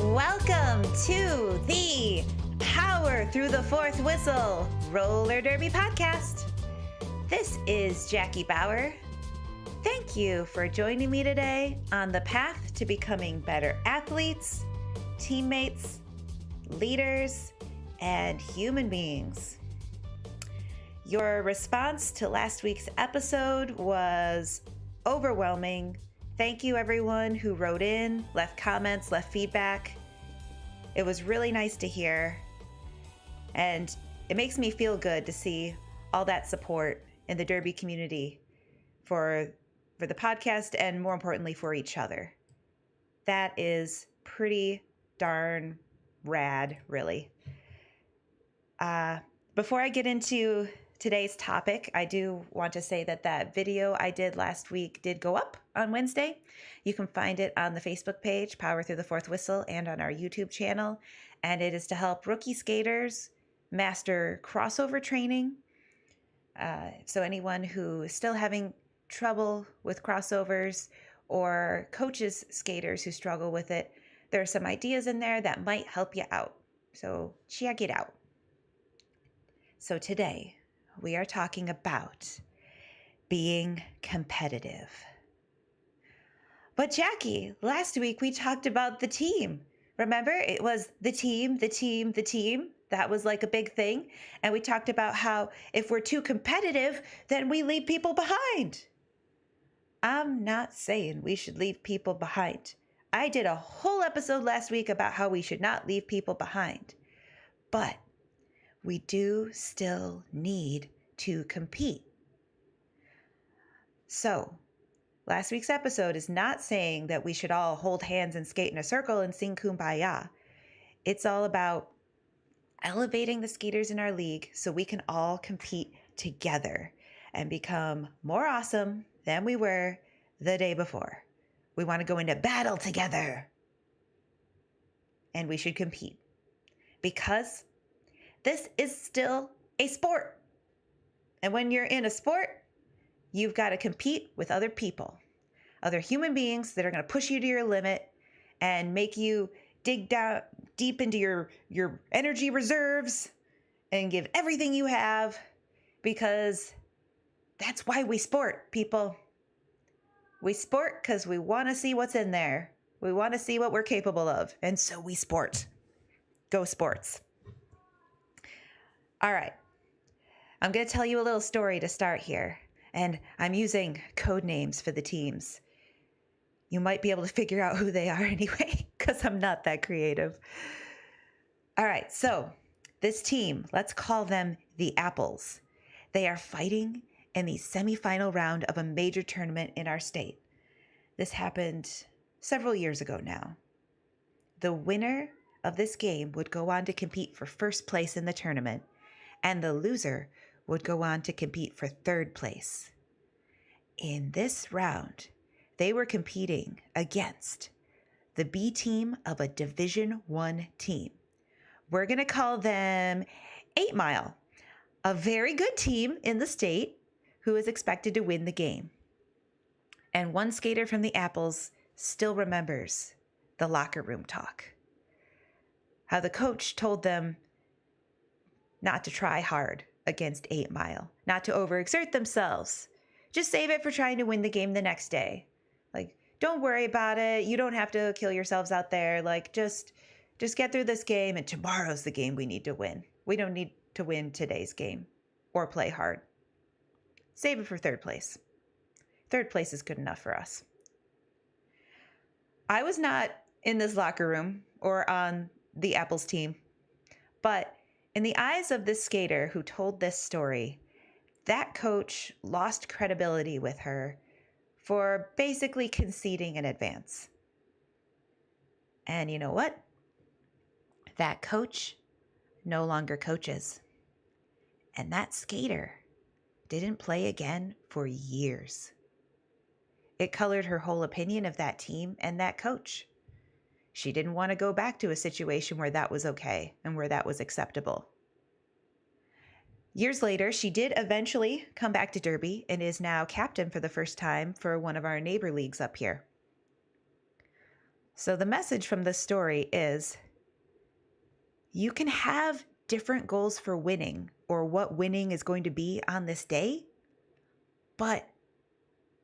Welcome to the Power Through the Fourth Whistle Roller Derby podcast. This is Jackie Bauer. Thank you for joining me today on the path to becoming better athletes, teammates, leaders, and human beings. Your response to last week's episode was overwhelming. Thank you, everyone who wrote in, left comments, left feedback. It was really nice to hear, and it makes me feel good to see all that support in the Derby community for the podcast and, more importantly, for each other. That is pretty darn rad, really. Before I get into today's topic, I do want to say that video I did last week did go up on Wednesday. You can find it on the Facebook page, Power Through the Fourth Whistle, and on our YouTube channel. And it is to help rookie skaters master crossover training. So anyone who is still having trouble with crossovers or coaches skaters who struggle with it, there are some ideas in there that might help you out. So check it out. So today, we are talking about being competitive. But Jackie, last week we talked about the team. Remember, it was the team. That was like a big thing. And we talked about how if we're too competitive, then we leave people behind. I'm not saying we should leave people behind. I did a whole episode last week about how we should not leave people behind. But we do still need to compete. So, last week's episode is not saying that we should all hold hands and skate in a circle and sing Kumbaya. It's all about elevating the skaters in our league so we can all compete together and become more awesome than we were the day before. We want to go into battle together. And we should compete. Because this is still a sport. And when you're in a sport, you've got to compete with other people, other human beings that are going to push you to your limit and make you dig down deep into your energy reserves and give everything you have, because that's why we sport, people. We sport because we want to see what's in there. We want to see what we're capable of. And so we sport. Go sports. All right. I'm going to tell you a little story to start here, and I'm using code names for the teams. You might be able to figure out who they are anyway, because I'm not that creative. All right, so this team, let's call them the Apples. They are fighting in the semifinal round of a major tournament in our state. This happened several years ago now. The winner of this game would go on to compete for first place in the tournament, and the loser would go on to compete for third place. In this round, they were competing against the B team of a Division I team. We're going to call them 8 Mile, a very good team in the state who is expected to win the game. And one skater from the Apples still remembers the locker room talk. How the coach told them not to try hard against 8 Mile, not to overexert themselves. Just save it for trying to win the game the next day. Like, don't worry about it. You don't have to kill yourselves out there. Like, just get through this game, and tomorrow's the game we need to win. We don't need to win today's game or play hard. Save it for third place. Third place is good enough for us. I was not in this locker room or on the Apples team, but in the eyes of this skater who told this story, that coach lost credibility with her for basically conceding in advance. And you know what? That coach no longer coaches. And that skater didn't play again for years. It colored her whole opinion of that team and that coach. She didn't want to go back to a situation where that was okay and where that was acceptable. Years later, she did eventually come back to Derby and is now captain for the first time for one of our neighbor leagues up here. So the message from this story is you can have different goals for winning or what winning is going to be on this day, but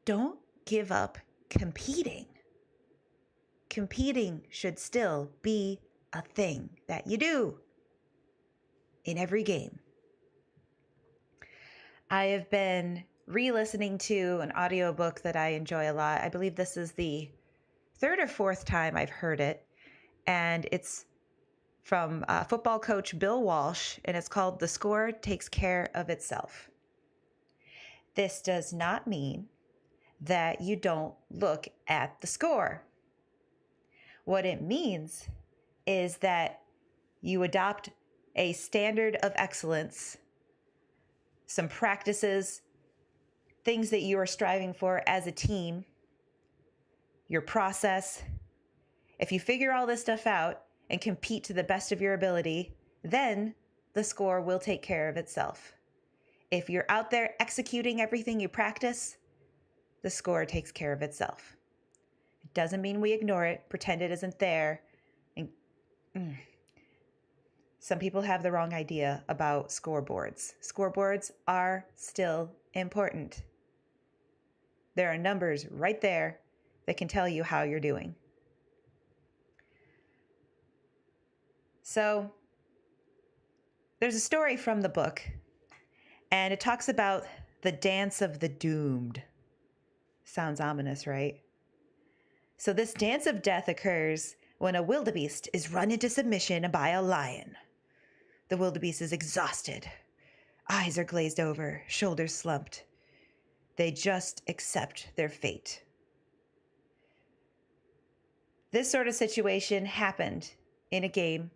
don't give up competing. Competing should still be a thing that you do in every game. I have been re-listening to an audiobook that I enjoy a lot. I believe this is the third or fourth time I've heard it, and it's from football coach Bill Walsh, and it's called "The Score Takes Care of Itself." This does not mean that you don't look at the score. What it means is that you adopt a standard of excellence, some practices, things that you are striving for as a team, your process. If you figure all this stuff out and compete to the best of your ability, then the score will take care of itself. If you're out there executing everything you practice, the score takes care of itself. It doesn't mean we ignore it, pretend it isn't there. And some people have the wrong idea about scoreboards. Scoreboards are still important. There are numbers right there that can tell you how you're doing. So there's a story from the book, and it talks about the dance of the doomed. Sounds ominous, right? So this dance of death occurs when a wildebeest is run into submission by a lion. The wildebeest is exhausted. Eyes are glazed over, shoulders slumped. They just accept their fate. This sort of situation happened in a game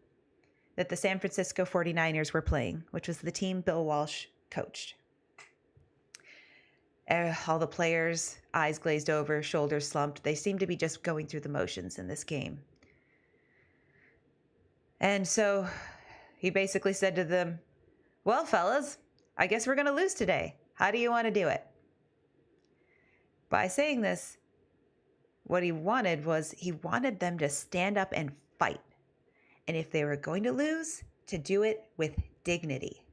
that the San Francisco 49ers were playing, which was the team Bill Walsh coached. All the players, eyes glazed over, shoulders slumped. They seemed to be just going through the motions in this game. And so he basically said to them, "Well, fellas, I guess we're going to lose today. How do you want to do it?" By saying this, what he wanted them to stand up and fight. And if they were going to lose, to do it with dignity.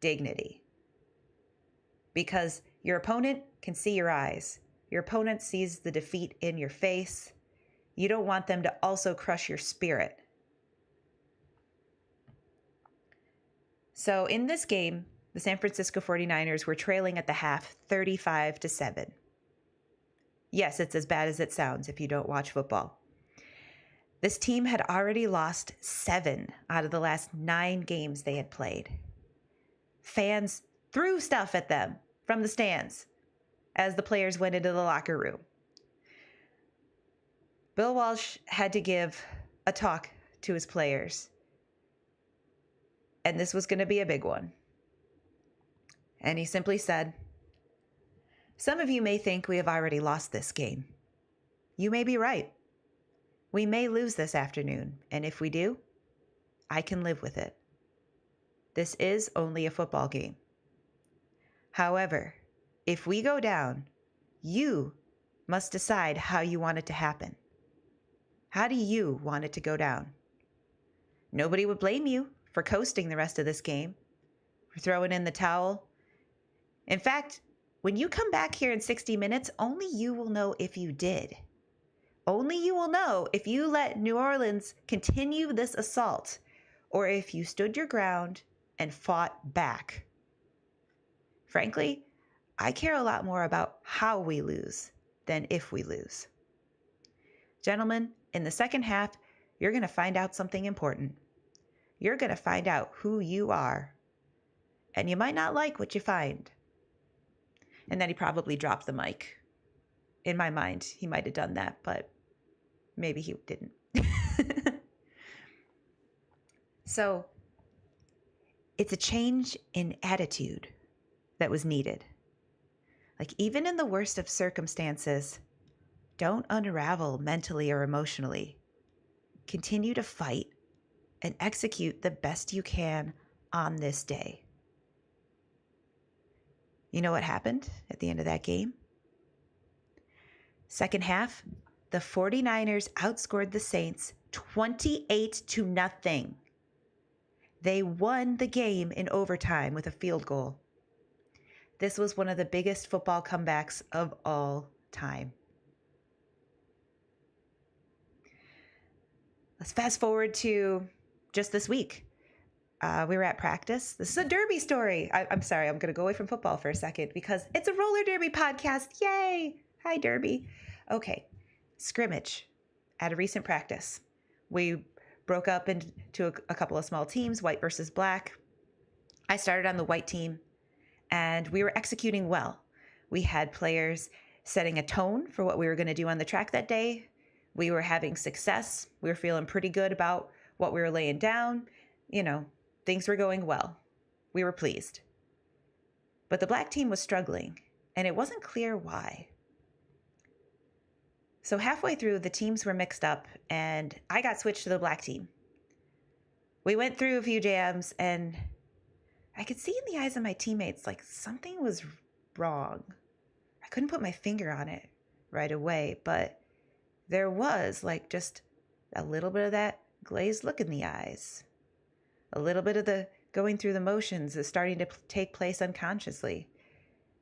Dignity. Because your opponent can see your eyes. Your opponent sees the defeat in your face. You don't want them to also crush your spirit. So in this game, the San Francisco 49ers were trailing at the half 35-7. Yes, it's as bad as it sounds if you don't watch football. This team had already lost 7 out of the last 9 games they had played. Fans threw stuff at them from the stands as the players went into the locker room. Bill Walsh had to give a talk to his players, and this was going to be a big one. And he simply said, "Some of you may think we have already lost this game. You may be right. We may lose this afternoon, and if we do, I can live with it. This is only a football game. However, if we go down, you must decide how you want it to happen. How do you want it to go down? Nobody would blame you for coasting the rest of this game, for throwing in the towel. In fact, when you come back here in 60 minutes, only you will know if you did. Only you will know if you let New Orleans continue this assault or if you stood your ground and fought back. Frankly, I care a lot more about how we lose than if we lose. Gentlemen, in the second half, you're going to find out something important. You're going to find out who you are. And you might not like what you find." And then he probably dropped the mic. In my mind, he might have done that, but maybe he didn't. So it's a change in attitude that was needed. Like, even in the worst of circumstances, don't unravel mentally or emotionally. Continue to fight and execute the best you can on this day. You know what happened at the end of that game? Second half, the 49ers outscored the Saints 28-0. They won the game in overtime with a field goal. This was one of the biggest football comebacks of all time. Let's fast forward to just this week. We were at practice. This is a derby story. I'm sorry, I'm going to go away from football for a second because it's a roller derby podcast. Yay! Hi, derby. Okay, scrimmage at a recent practice. We broke up into a couple of small teams, white versus black. I started on the white team, and we were executing well. We had players setting a tone for what we were going to do on the track that day. We were having success. We were feeling pretty good about what we were laying down. You know, things were going well. We were pleased. But the black team was struggling, and it wasn't clear why. So halfway through, the teams were mixed up, and I got switched to the black team. We went through a few jams, and I could see in the eyes of my teammates like something was wrong. I couldn't put my finger on it right away, but there was like just a little bit of that glazed look in the eyes. A little bit of the going through the motions is starting to take place unconsciously.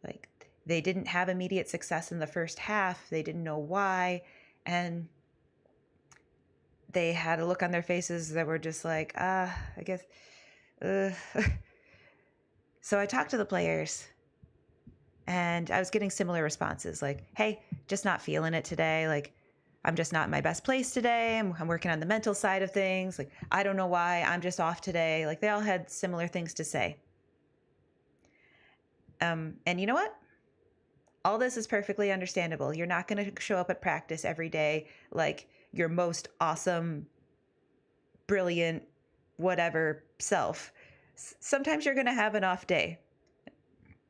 Like they didn't have immediate success in the first half. They didn't know why. And they had a look on their faces that were just like, I guess. So I talked to the players, and I was getting similar responses like, hey, just not feeling it today. Like, I'm just not in my best place today. I'm working on the mental side of things. Like, I don't know why. I'm just off today. Like, they all had similar things to say. And you know what? All this is perfectly understandable. You're not going to show up at practice every day like your most awesome, brilliant, whatever self. Sometimes you're going to have an off day.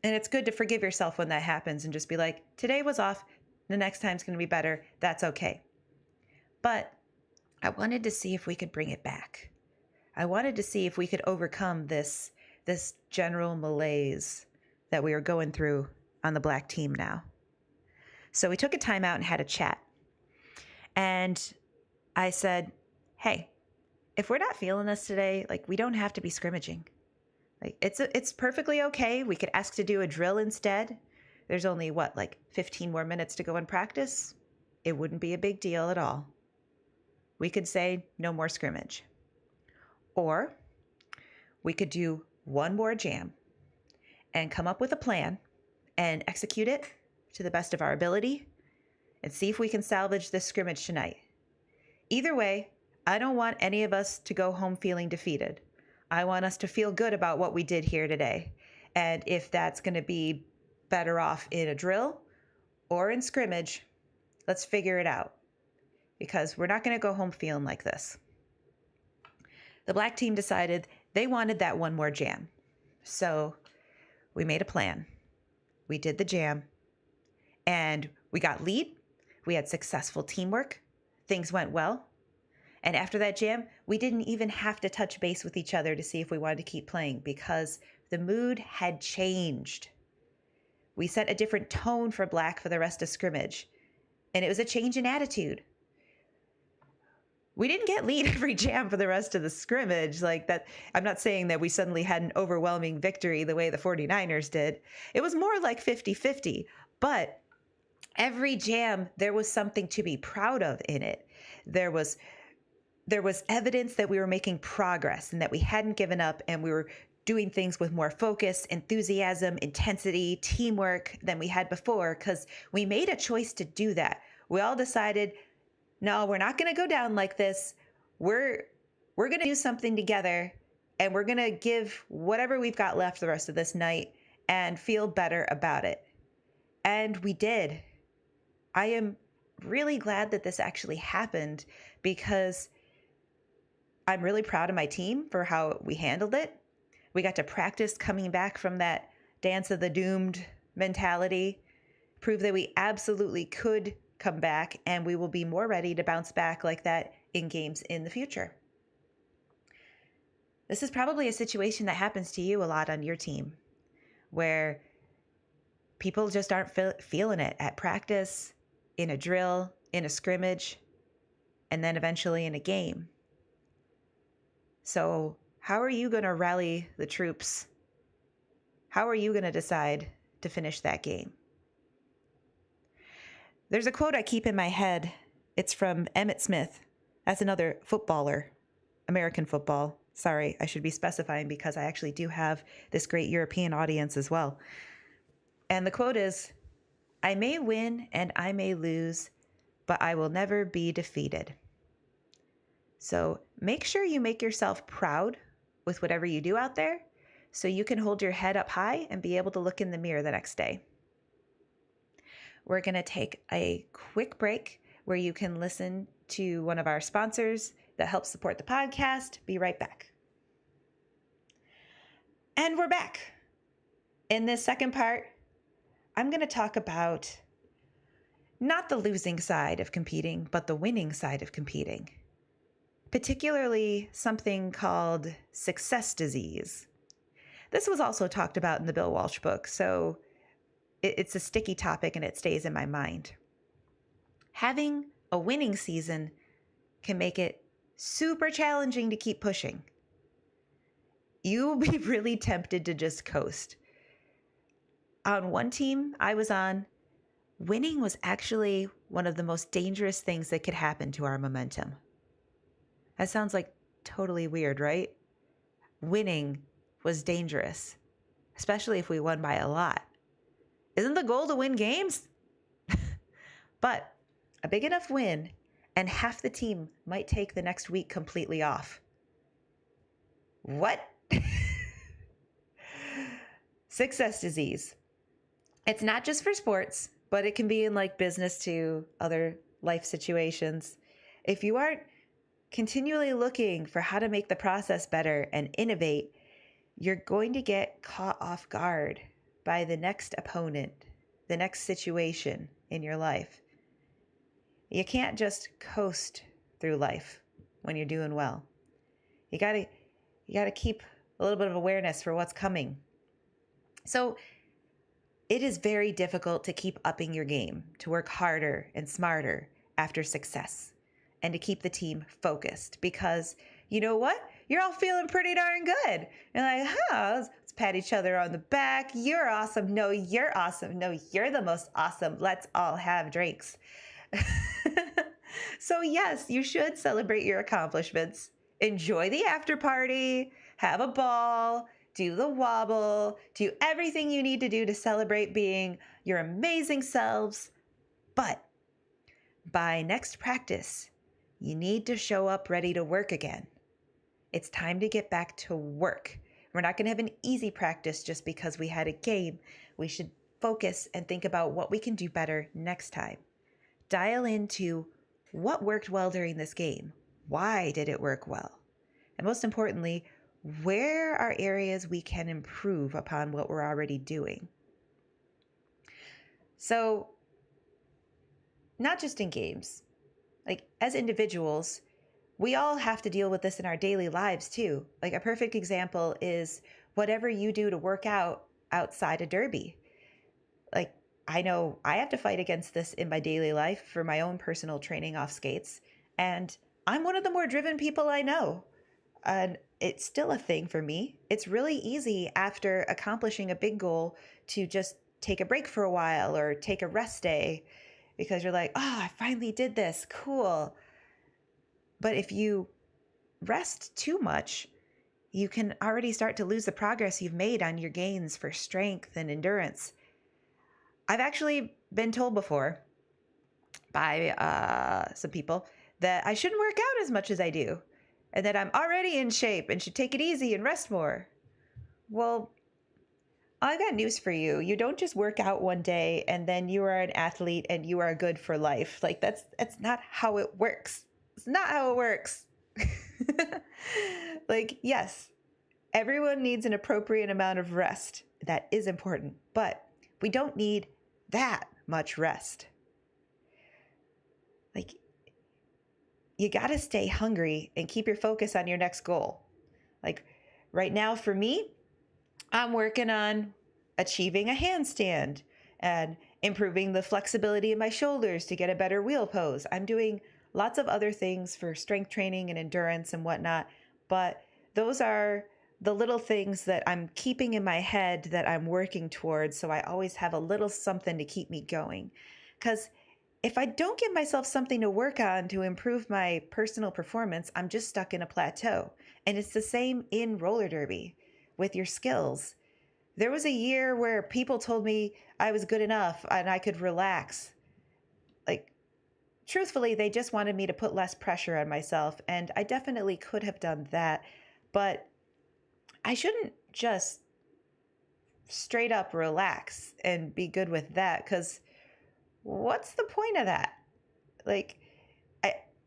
And it's good to forgive yourself when that happens and just be like, today was off. The next time's going to be better. That's okay. But I wanted to see if we could bring it back. I wanted to see if we could overcome this general malaise that we were going through on the black team now. So we took a time out and had a chat. And I said, hey, if we're not feeling this today, like we don't have to be scrimmaging. Like it's perfectly okay. We could ask to do a drill instead. There's only 15 more minutes to go in practice. It wouldn't be a big deal at all. We could say no more scrimmage. Or we could do one more jam and come up with a plan and execute it to the best of our ability and see if we can salvage this scrimmage tonight. Either way, I don't want any of us to go home feeling defeated. I want us to feel good about what we did here today. And if that's going to be better off in a drill or in scrimmage, let's figure it out, because we're not going to go home feeling like this. The black team decided they wanted that one more jam. So we made a plan. We did the jam, and we got lead. We had successful teamwork. Things went well. And after that jam, we didn't even have to touch base with each other to see if we wanted to keep playing, because the mood had changed. We set a different tone for black for the rest of scrimmage, and it was a change in attitude. We didn't get lead every jam for the rest of the scrimmage like that. I'm not saying that we suddenly had an overwhelming victory the way the 49ers did. It was more like 50-50, but every jam, there was something to be proud of in it. There was evidence that we were making progress and that we hadn't given up, and we were doing things with more focus, enthusiasm, intensity, teamwork than we had before, because we made a choice to do that. We all decided, no, we're not going to go down like this. We're going to do something together, and we're going to give whatever we've got left the rest of this night and feel better about it. And we did. I am really glad that this actually happened, because I'm really proud of my team for how we handled it. We got to practice coming back from that dance of the doomed mentality, prove that we absolutely could come back, and we will be more ready to bounce back like that in games in the future. This is probably a situation that happens to you a lot on your team, where people just aren't feeling it at practice, in a drill, in a scrimmage, and then eventually in a game. So how are you going to rally the troops? How are you going to decide to finish that game? There's a quote I keep in my head. It's from Emmitt Smith. That's another footballer, American football. Sorry, I should be specifying because I actually do have this great European audience as well. And the quote is, "I may win and I may lose, but I will never be defeated." So make sure you make yourself proud with whatever you do out there so you can hold your head up high and be able to look in the mirror the next day. We're going to take a quick break where you can listen to one of our sponsors that helps support the podcast. Be right back. And we're back. In this second part, I'm going to talk about not the losing side of competing, but the winning side of competing. Particularly something called success disease. This was also talked about in the Bill Walsh book, so it's a sticky topic and it stays in my mind. Having a winning season can make it super challenging to keep pushing. You will be really tempted to just coast. On one team I was on, winning was actually one of the most dangerous things that could happen to our momentum. That sounds like totally weird, right? Winning was dangerous, especially if we won by a lot. Isn't the goal to win games? But a big enough win and half the team might take the next week completely off. What? Success disease. It's not just for sports, but it can be in like business too, other life situations. If you aren't continually looking for how to make the process better and innovate, you're going to get caught off guard by the next opponent, the next situation in your life. You can't just coast through life when you're doing well. You gotta keep a little bit of awareness for what's coming. So it is very difficult to keep upping your game, to work harder and smarter after success, and to keep the team focused because you know what? You're all feeling pretty darn good. You're like, let's pat each other on the back. You're awesome. No, you're awesome. No, you're the most awesome. Let's all have drinks. So yes, you should celebrate your accomplishments. Enjoy the after party, have a ball, do the wobble, do everything you need to do to celebrate being your amazing selves. But by next practice, you need to show up ready to work again. It's time to get back to work. We're not going to have an easy practice just because we had a game. We should focus and think about what we can do better next time. Dial into what worked well during this game. Why did it work well? And most importantly, where are areas we can improve upon what we're already doing? So, not just in games, like as individuals, we all have to deal with this in our daily lives too. Like a perfect example is whatever you do to work out outside a derby. Like I know I have to fight against this in my daily life for my own personal training off skates. And I'm one of the more driven people I know. And it's still a thing for me. It's really easy after accomplishing a big goal to just take a break for a while or take a rest day because you're like, I finally did this. Cool. But if you rest too much, you can already start to lose the progress you've made on your gains for strength and endurance. I've actually been told before by some people that I shouldn't work out as much as I do and that I'm already in shape and should take it easy and rest more. Well, I got news for you. You don't just work out one day and then you are an athlete and you are good for life. Like that's not how it works. It's not how it works. Like, yes, everyone needs an appropriate amount of rest. That is important, but we don't need that much rest. Like, you got to stay hungry and keep your focus on your next goal. Like right now for me, I'm working on achieving a handstand and improving the flexibility of my shoulders to get a better wheel pose. I'm doing lots of other things for strength training and endurance and whatnot, but those are the little things that I'm keeping in my head that I'm working towards, so I always have a little something to keep me going. Because if I don't give myself something to work on to improve my personal performance, I'm just stuck in a plateau. And it's the same in roller derby with your skills. There was a year where people told me I was good enough and I could relax. Like, truthfully, they just wanted me to put less pressure on myself, and I definitely could have done that, but I shouldn't just straight up relax and be good with that, because what's the point of that? Like,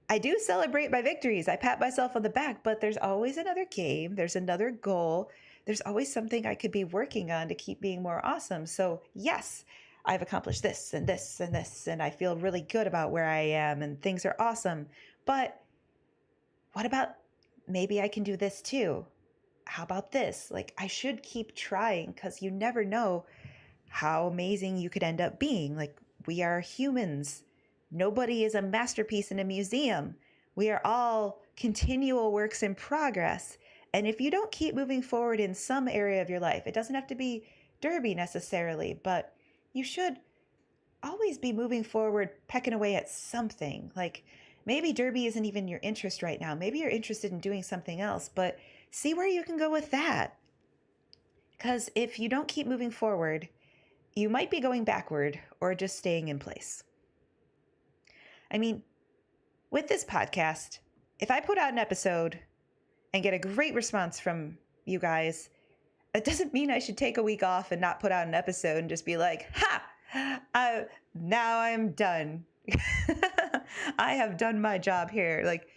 I do celebrate my victories. I pat myself on the back, but there's always another game. There's another goal. There's always something I could be working on to keep being more awesome. So yes, I've accomplished this and this and this, and I feel really good about where I am and things are awesome. But what about maybe I can do this too? How about this? Like, I should keep trying, because you never know how amazing you could end up being. Like, we are humans. Nobody is a masterpiece in a museum. We are all continual works in progress. And if you don't keep moving forward in some area of your life, it doesn't have to be derby necessarily, but you should always be moving forward, pecking away at something. Like, maybe derby isn't even your interest right now. Maybe you're interested in doing something else, but see where you can go with that. Because if you don't keep moving forward, you might be going backward or just staying in place. I mean, with this podcast, if I put out an episode and get a great response from you guys, it doesn't mean I should take a week off and not put out an episode and just be like, now I'm done. I have done my job here. Like,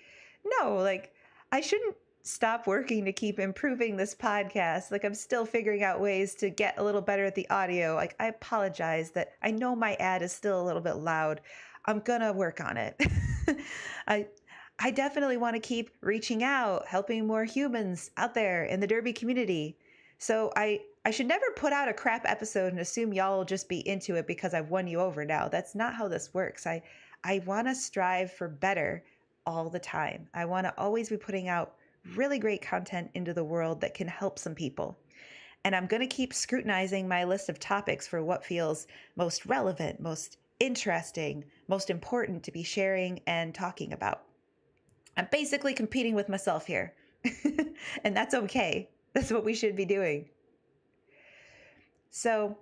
no, like, I shouldn't stop working to keep improving this podcast. Like, I'm still figuring out ways to get a little better at the audio. Like, I apologize that I know my ad is still a little bit loud. I'm gonna work on it. I definitely want to keep reaching out, helping more humans out there in the derby community. So I should never put out a crap episode and assume y'all will just be into it because I've won you over now. That's not how this works. I want to strive for better all the time. I want to always be putting out really great content into the world that can help some people. And I'm going to keep scrutinizing my list of topics for what feels most relevant, most interesting, most important to be sharing and talking about. I'm basically competing with myself here. And that's okay. That's what we should be doing. So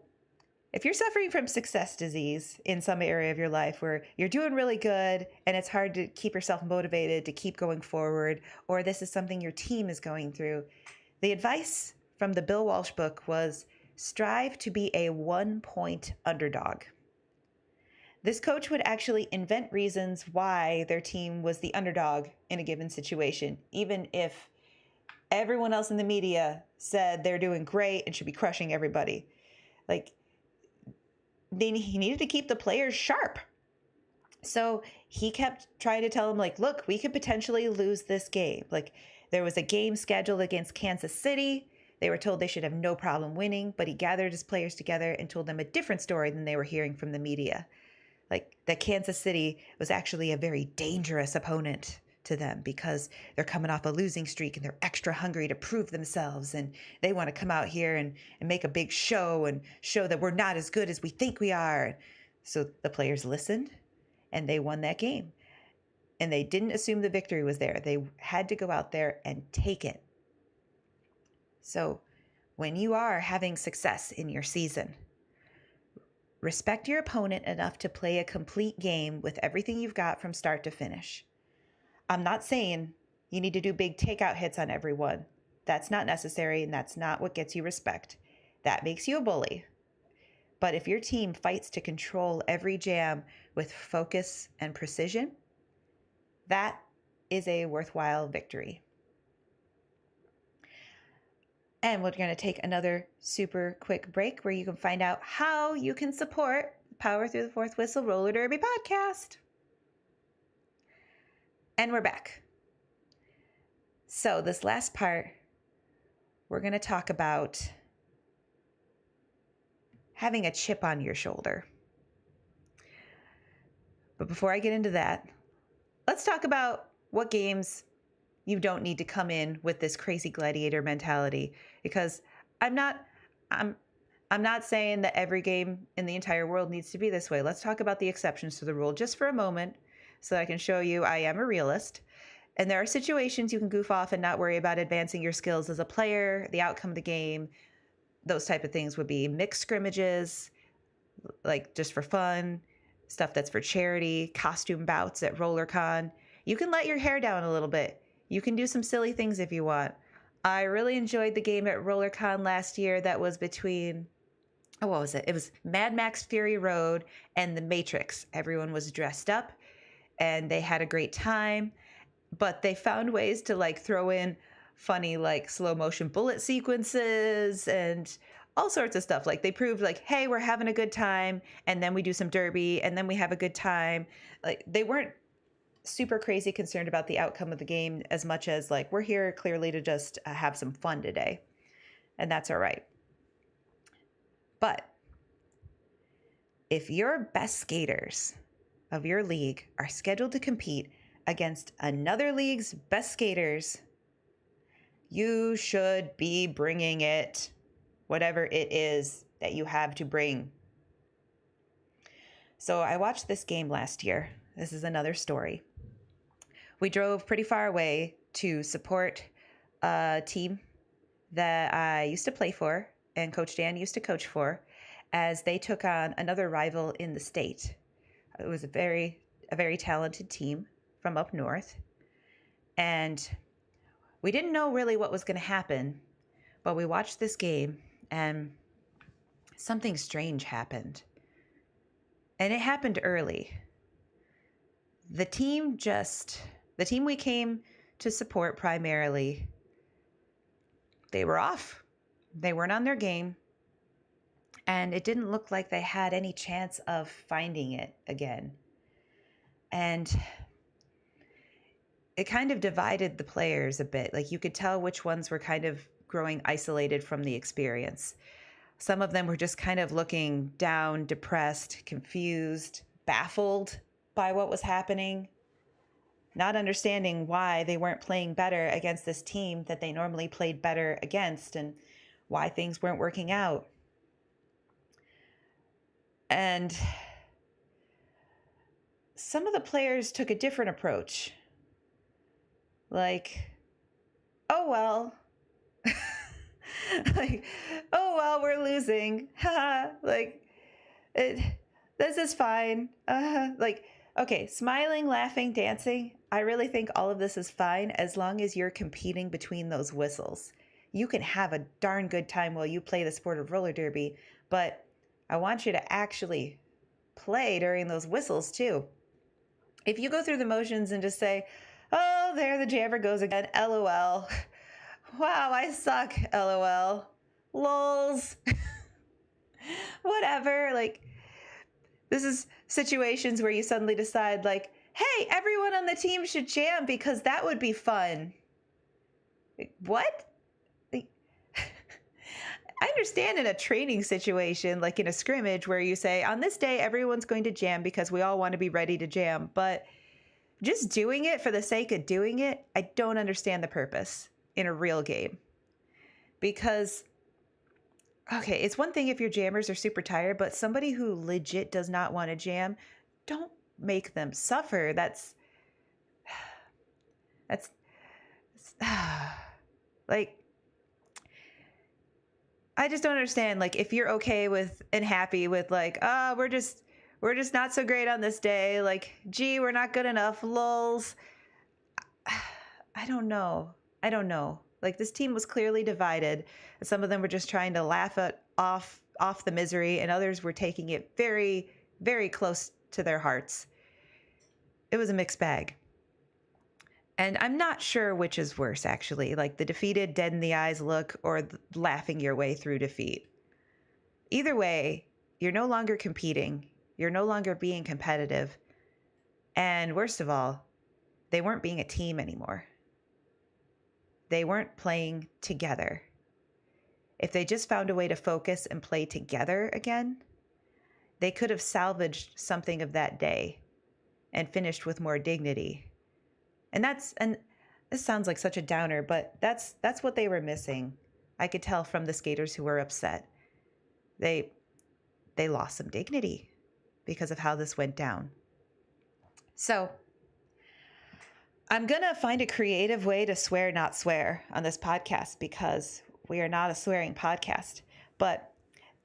if you're suffering from success disease in some area of your life where you're doing really good and it's hard to keep yourself motivated to keep going forward, or this is something your team is going through, the advice from the Bill Walsh book was strive to be a 1-point underdog. This coach would actually invent reasons why their team was the underdog in a given situation, even if everyone else in the media said they're doing great and should be crushing everybody. Like, he needed to keep the players sharp. So he kept trying to tell them, like, look, we could potentially lose this game. Like, there was a game scheduled against Kansas City. They were told they should have no problem winning, but he gathered his players together and told them a different story than they were hearing from the media. Like, that Kansas City was actually a very dangerous opponent to them because they're coming off a losing streak and they're extra hungry to prove themselves, and they want to come out here and make a big show and show that we're not as good as we think we are. So the players listened and they won that game. And they didn't assume the victory was there. They had to go out there and take it. So when you are having success in your season, respect your opponent enough to play a complete game with everything you've got from start to finish. I'm not saying you need to do big takeout hits on everyone. That's not necessary, and that's not what gets you respect. That makes you a bully. But if your team fights to control every jam with focus and precision, that is a worthwhile victory. And we're going to take another super quick break where you can find out how you can support Power Through the Fourth Whistle Roller Derby podcast. And we're back. So this last part, we're going to talk about having a chip on your shoulder. But before I get into that, let's talk about what games you don't need to come in with this crazy gladiator mentality, because I'm not I'm I'm not saying that every game in the entire world needs to be this way. Let's talk about the exceptions to the rule just for a moment so that I can show you I am a realist. And there are situations you can goof off and not worry about advancing your skills as a player, the outcome of the game. Those type of things would be mixed scrimmages, like just for fun, stuff that's for charity, costume bouts at RollerCon. You can let your hair down a little bit. You can do some silly things if you want. I really enjoyed the game at RollerCon last year that was between, oh, what was it? It was Mad Max Fury Road and The Matrix. Everyone was dressed up and they had a great time, but they found ways to like throw in funny like slow motion bullet sequences and all sorts of stuff. Like they proved like, hey, we're having a good time, and then we do some derby and then we have a good time. Like they weren't super crazy concerned about the outcome of the game as much as like, we're here clearly to just have some fun today. And that's all right. But if your best skaters of your league are scheduled to compete against another league's best skaters, you should be bringing it, whatever it is that you have to bring. So I watched this game last year. This is another story. We drove pretty far away to support a team that I used to play for and Coach Dan used to coach for, as they took on another rival in the state. It was a very talented team from up north. And we didn't know really what was going to happen, but we watched this game and something strange happened. And it happened early. The team we came to support primarily, they were off. They weren't on their game. And it didn't look like they had any chance of finding it again. And it kind of divided the players a bit. Like you could tell which ones were kind of growing isolated from the experience. Some of them were just kind of looking down, depressed, confused, baffled by what was happening, not understanding why they weren't playing better against this team that they normally played better against and why things weren't working out. And some of the players took a different approach. Like, oh, well, like, oh, well, we're losing. Like, this is fine. Like, okay, smiling, laughing, dancing. I really think all of this is fine as long as you're competing between those whistles. You can have a darn good time while you play the sport of roller derby, but I want you to actually play during those whistles too. If you go through the motions and just say, oh, there the jammer goes again, LOL. Wow, I suck, LOL. Lols. Whatever. Like, this is situations where you suddenly decide like, hey, everyone on the team should jam because that would be fun. Like, what? I understand in a training situation, like in a scrimmage where you say, on this day, everyone's going to jam because we all want to be ready to jam. But just doing it for the sake of doing it, I don't understand the purpose in a real game. Because, okay, it's one thing if your jammers are super tired, but somebody who legit does not want to jam, don't make them suffer. That's like, I just don't understand. Like, if you're okay with and happy with like, oh, we're just not so great on this day. Like, gee, we're not good enough. Lulz. I don't know. Like, this team was clearly divided. Some of them were just trying to laugh off the misery, and others were taking it very, very close to their hearts. It was a mixed bag. And I'm not sure which is worse, actually, like the defeated, dead in the eyes look or laughing your way through defeat. Either way, you're no longer competing. You're no longer being competitive. And worst of all, they weren't being a team anymore. They weren't playing together. If they just found a way to focus and play together again, they could have salvaged something of that day. and finished with more dignity. And this sounds like such a downer, but that's what they were missing. I could tell from the skaters who were upset. They lost some dignity because of how this went down. So I'm going to find a creative way to swear, not swear on this podcast because we are not a swearing podcast. But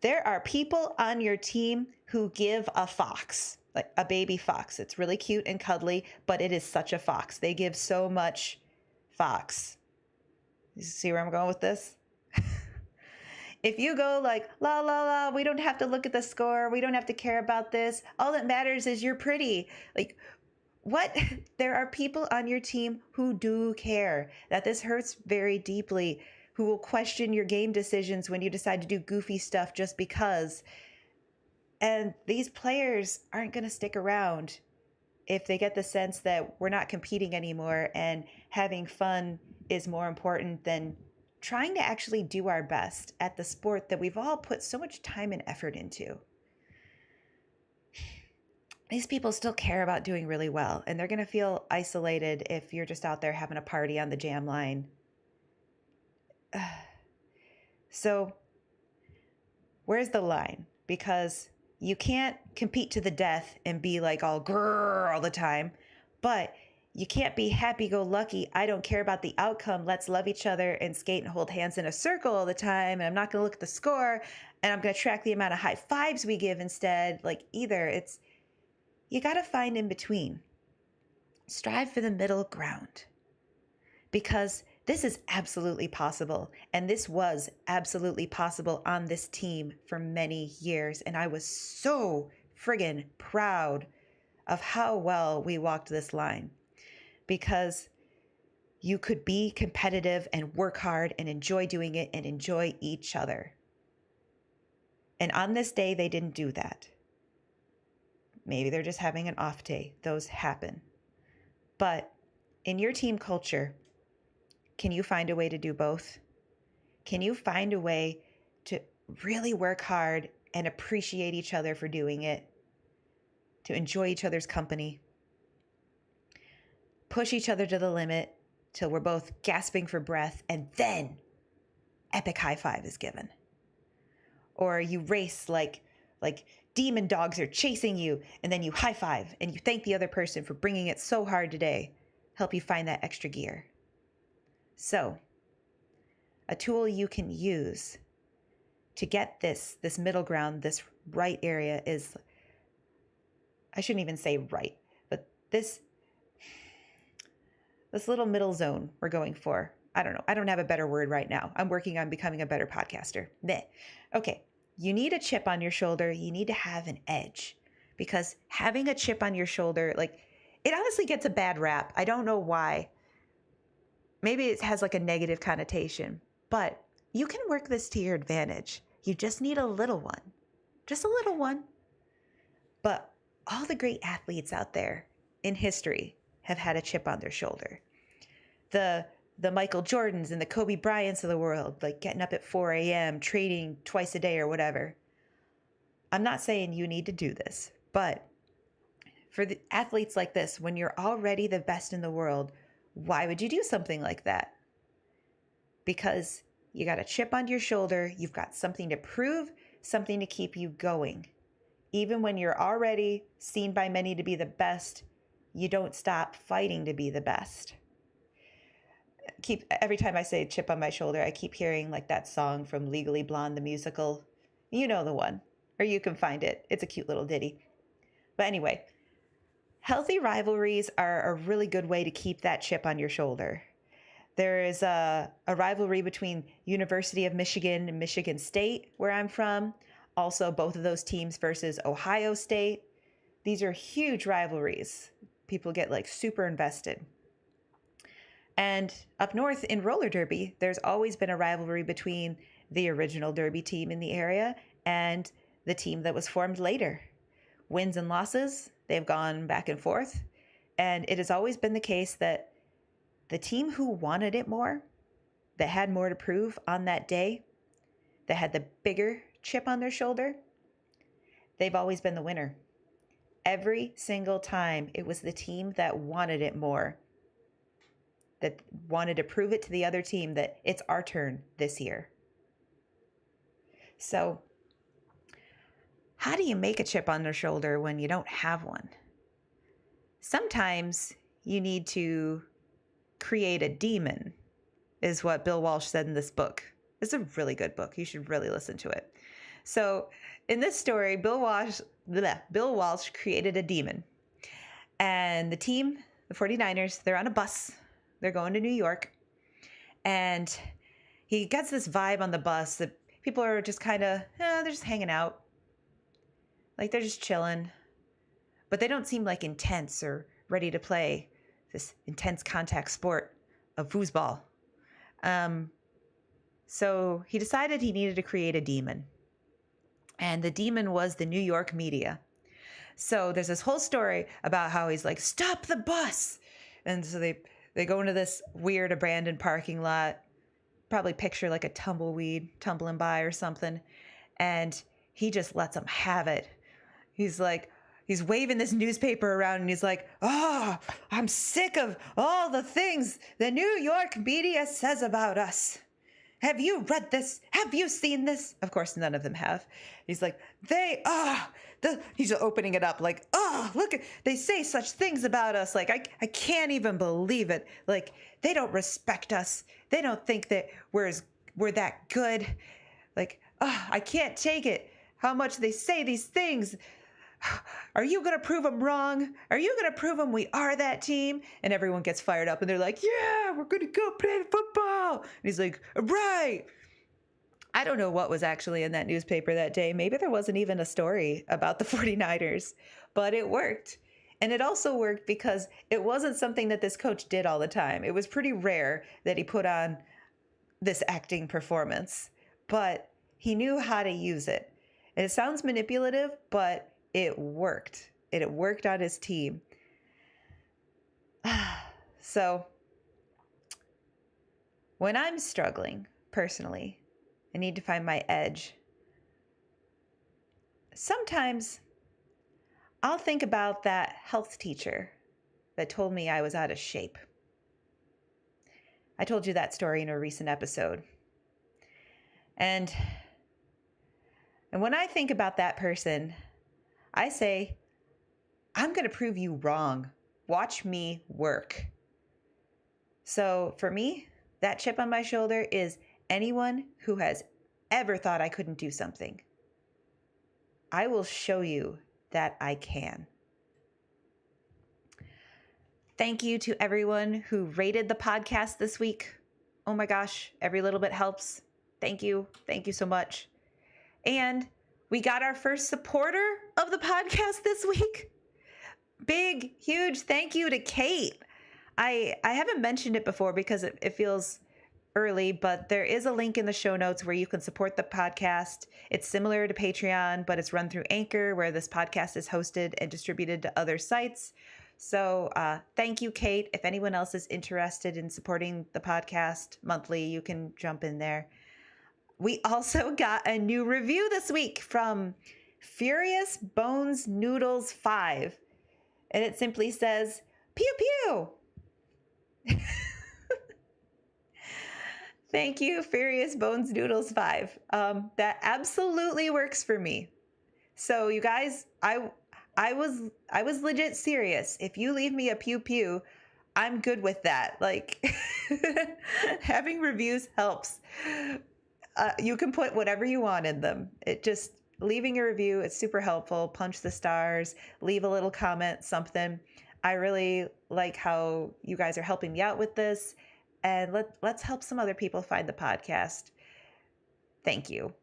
there are people on your team who give a fox, like a baby fox. It's really cute and cuddly, but it is such a fox. They give so much fox. You see where I'm going with this? If you go like, la, la, la, we don't have to look at the score. We don't have to care about this. All that matters is you're pretty. Like, what? There are people on your team who do care that this hurts very deeply, who will question your game decisions when you decide to do goofy stuff just because. And these players aren't going to stick around if they get the sense that we're not competing anymore and having fun is more important than trying to actually do our best at the sport that we've all put so much time and effort into. These people still care about doing really well, and they're going to feel isolated if you're just out there having a party on the jam line. So where's the line? Because you can't compete to the death and be like all grrr all the time, but you can't be happy-go-lucky. I don't care about the outcome. Let's love each other and skate and hold hands in a circle all the time. And I'm not going to look at the score, and I'm going to track the amount of high fives we give instead. Like either you got to find in between. Strive for the middle ground, because this is absolutely possible. And this was absolutely possible on this team for many years. And I was so friggin' proud of how well we walked this line, because you could be competitive and work hard and enjoy doing it and enjoy each other. And on this day, they didn't do that. Maybe they're just having an off day. Those happen. But in your team culture, can you find a way to do both? Can you find a way to really work hard and appreciate each other for doing it, to enjoy each other's company, push each other to the limit till we're both gasping for breath, and then epic high five is given? Or you race like demon dogs are chasing you, and then you high five and you thank the other person for bringing it so hard today, help you find that extra gear. So, a tool you can use to get this middle ground, this right area is, I shouldn't even say right, but this little middle zone we're going for. I don't know. I don't have a better word right now. I'm working on becoming a better podcaster. Meh. Okay. You need a chip on your shoulder. You need to have an edge, because having a chip on your shoulder, like, it honestly gets a bad rap. I don't know why. Maybe it has like a negative connotation, but you can work this to your advantage. You just need a little one, just a little one. But all the great athletes out there in history have had a chip on their shoulder. The Michael Jordans and the Kobe Bryants of the world, like getting up at 4 a.m., training twice a day or whatever. I'm not saying you need to do this, but for the athletes like this, when you're already the best in the world, why would you do something like that? Because you got a chip on your shoulder, you've got something to prove, something to keep you going. Even when you're already seen by many to be the best, you don't stop fighting to be the best. Every time I say chip on my shoulder, I keep hearing like that song from Legally Blonde, the musical. You know the one, or you can find it. It's a cute little ditty. But anyway, healthy rivalries are a really good way to keep that chip on your shoulder. There is a rivalry between University of Michigan and Michigan State, where I'm from. Also, both of those teams versus Ohio State. These are huge rivalries. People get like super invested. And up north in roller derby, there's always been a rivalry between the original derby team in the area and the team that was formed later. Wins and losses, they've gone back and forth. And it has always been the case that the team who wanted it more, that had more to prove on that day, that had the bigger chip on their shoulder, they've always been the winner. every single time it was the team that wanted it more, that wanted to prove it to the other team that it's our turn this year. So how do you make a chip on their shoulder when you don't have one? Sometimes you need to create a demon, is what Bill Walsh said in this book. It's a really good book. You should really listen to it. So in this story, Bill Walsh created a demon. And the team, the 49ers, they're on a bus. They're going to New York. And he gets this vibe on the bus that people are just kind of, they're just hanging out. Like they're just chilling. But they don't seem like intense or ready to play this intense contact sport of foosball. So he decided he needed to create a demon. And the demon was the New York media. So there's this whole story about how he's like, stop the bus. And so they go into this weird abandoned parking lot, probably picture like a tumbleweed tumbling by or something. And he just lets them have it. He's like, he's waving this newspaper around and he's like, oh, I'm sick of all the things the New York media says about us. Have you read this? Have you seen this? Of course, none of them have. He's like, he's opening it up like, look, they say such things about us. Like, I can't even believe it. Like, they don't respect us. They don't think that we're that good. Like, I can't take it. How much they say these things. Are you going to prove them wrong? Are you going to prove them we are that team? And everyone gets fired up and they're like, yeah, we're going to go play football. And he's like, right. I don't know what was actually in that newspaper that day. Maybe there wasn't even a story about the 49ers, but it worked. And it also worked because it wasn't something that this coach did all the time. It was pretty rare that he put on this acting performance, but he knew how to use it. And it sounds manipulative, but it worked. It worked on his team. So when I'm struggling personally, I need to find my edge. Sometimes I'll think about that health teacher that told me I was out of shape. I told you that story in a recent episode. And when I think about that person, I say, I'm going to prove you wrong. Watch me work. So for me, that chip on my shoulder is anyone who has ever thought I couldn't do something. I will show you that I can. Thank you to everyone who rated the podcast this week. Oh my gosh, every little bit helps. Thank you. Thank you so much. And we got our first supporter of the podcast this week. Big, huge thank you to Kate. I haven't mentioned it before because it feels early, but there is a link in the show notes where you can support the podcast. It's similar to Patreon, but it's run through Anchor, where this podcast is hosted and distributed to other sites. So thank you, Kate. If anyone else is interested in supporting the podcast monthly, you can jump in there. We also got a new review this week from Furious Bones Noodles 5. And it simply says, pew pew. Thank you, Furious Bones Noodles 5. That absolutely works for me. So you guys, I was legit serious. If you leave me a pew pew, I'm good with that. Like having reviews helps. You can put whatever you want in them. It just leaving a review, it's super helpful. Punch the stars, leave a little comment, something. I really like how you guys are helping me out with this, and let's help some other people find the podcast. Thank you.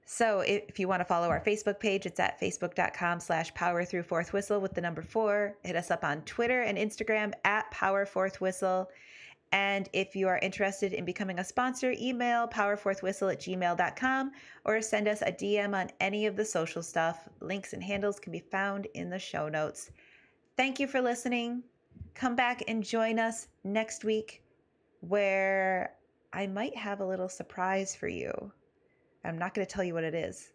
So if you want to follow our Facebook page, it's at facebook.com/powerthroughfourthwhistle with the number 4. Hit us up on Twitter and Instagram at powerfourthwhistle. And if you are interested in becoming a sponsor, email powerfourthwhistle@gmail.com or send us a DM on any of the social stuff. Links and handles can be found in the show notes. Thank you for listening. Come back and join us next week where I might have a little surprise for you. I'm not going to tell you what it is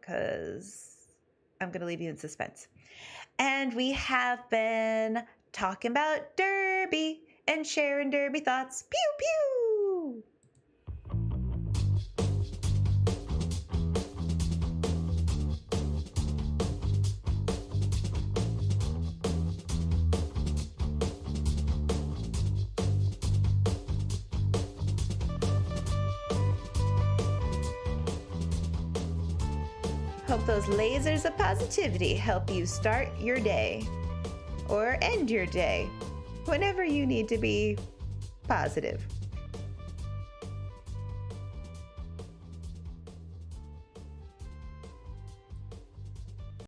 because I'm going to leave you in suspense. And we have been talking about Derby and sharing Derby thoughts. Pew, pew! Hope those lasers of positivity help you start your day or end your day whenever you need to be positive.